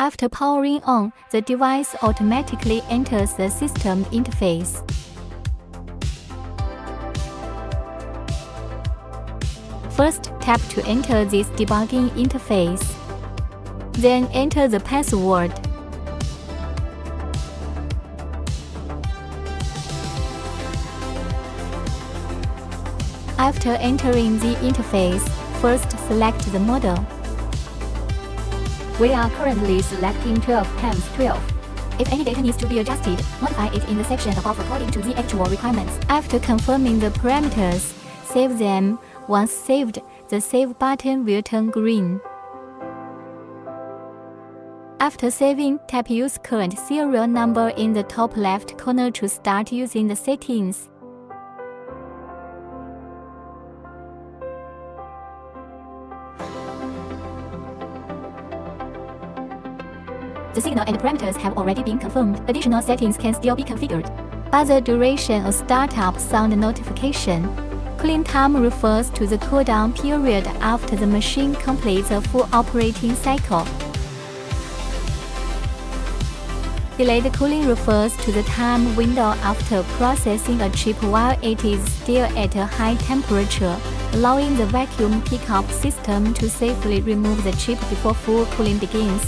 After powering on, the device automatically enters the system interface. First, tap to enter this debugging interface. Then enter the password. After entering the interface, first select the model. We are currently selecting 12 times 12. If any data needs to be adjusted, modify it in the section above according to the actual requirements. After confirming the parameters, save them. Once saved, the Save button will turn green. After saving, tap Use Current Serial Number in the top left corner to start using the settings. The signal and parameters have already been confirmed. Additional settings can still be configured. Buzzer duration of startup sound notification. Cooling time refers to the cooldown period after the machine completes a full operating cycle. Delayed cooling refers to the time window after processing a chip while it is still at a high temperature, allowing the vacuum pickup system to safely remove the chip before full cooling begins.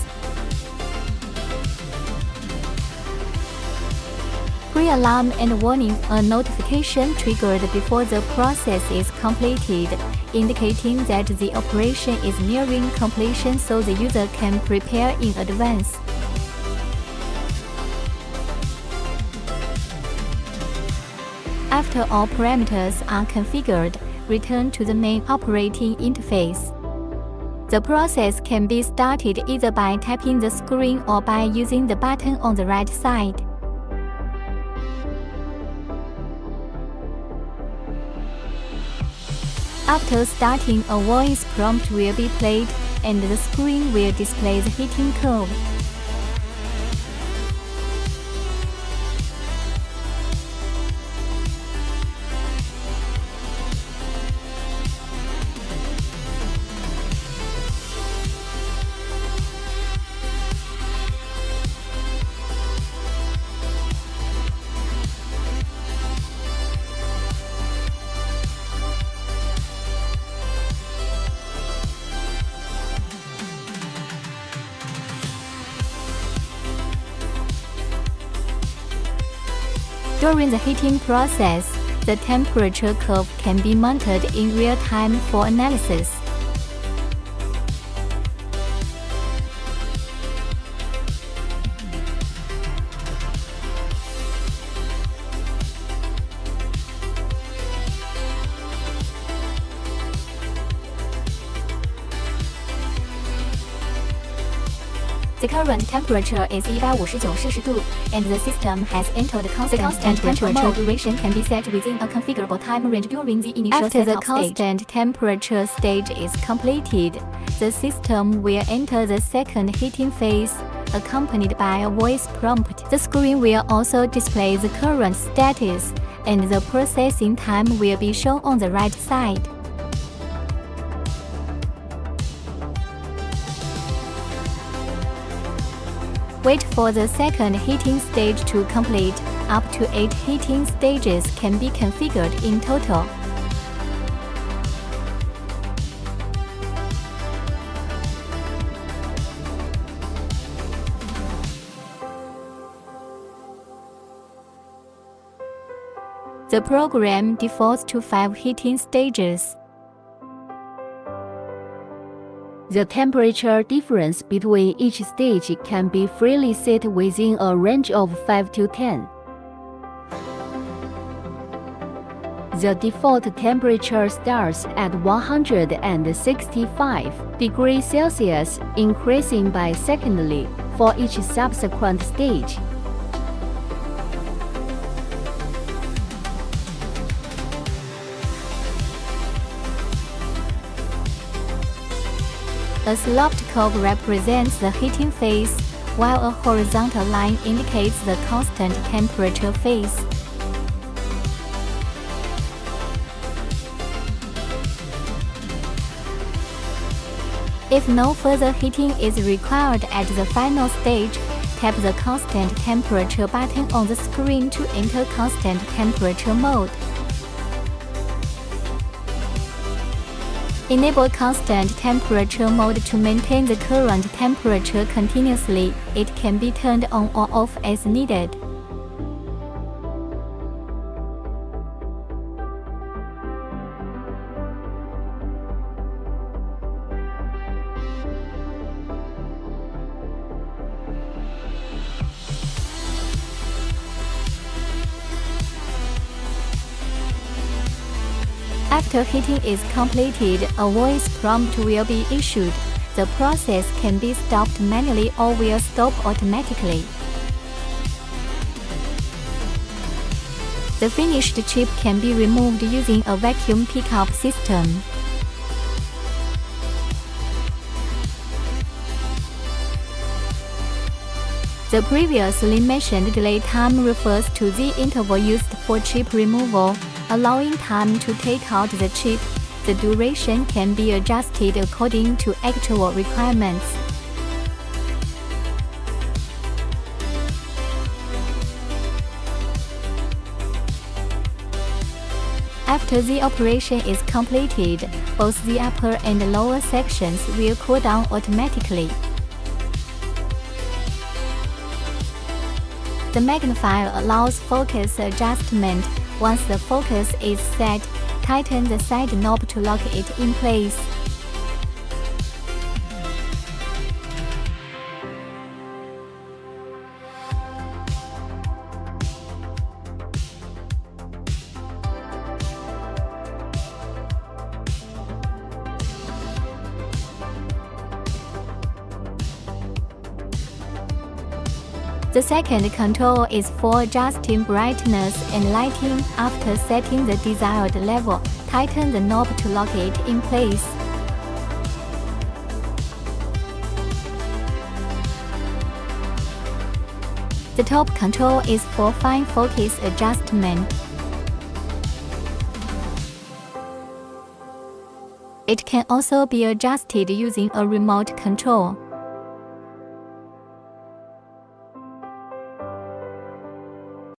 Pre-alarm and warning: a notification triggered before the process is completed, indicating that the operation is nearing completion so the user can prepare in advance. After all parameters are configured, return to the main operating interface. The process can be started either by tapping the screen or by using the button on the right side. After starting, a voice prompt will be played, and the screen will display the heating curve. During the heating process, the temperature curve can be monitored in real time for analysis. The current temperature is 159摄氏度, and the system has entered constant temperature mode. Duration can be set within a configurable time range during the initial After the setup stage. constant temperature stage is completed, the system will enter the second heating phase, accompanied by a voice prompt. The screen will also display the current status, and the processing time will be shown on the right side. Wait for the second heating stage to complete. Up to 8 heating stages can be configured in total. The program defaults to 5 heating stages. The temperature difference between each stage can be freely set within a range of 5 to 10. The default temperature starts at 165 degrees Celsius, increasing by secondly for each subsequent stage. A sloped curve represents the heating phase, while a horizontal line indicates the constant temperature phase. If no further heating is required at the final stage, tap the constant temperature button on the screen to enter constant temperature mode. Enable constant temperature mode to maintain the current temperature continuously. It can be turned on or off as needed. After heating is completed, a voice prompt will be issued. The process can be stopped manually or will stop automatically. The finished chip can be removed using a vacuum pickup system. The previously mentioned delay time refers to the interval used for chip removal, allowing time to take out the chip. The duration can be adjusted according to actual requirements. After the operation is completed, both the upper and lower sections will cool down automatically. The magnifier allows focus adjustment. Once the focus is set, tighten the side knob to lock it in place. The second control is for adjusting brightness and lighting. After setting the desired level, tighten the knob to lock it in place. The top control is for fine focus adjustment. It can also be adjusted using a remote control.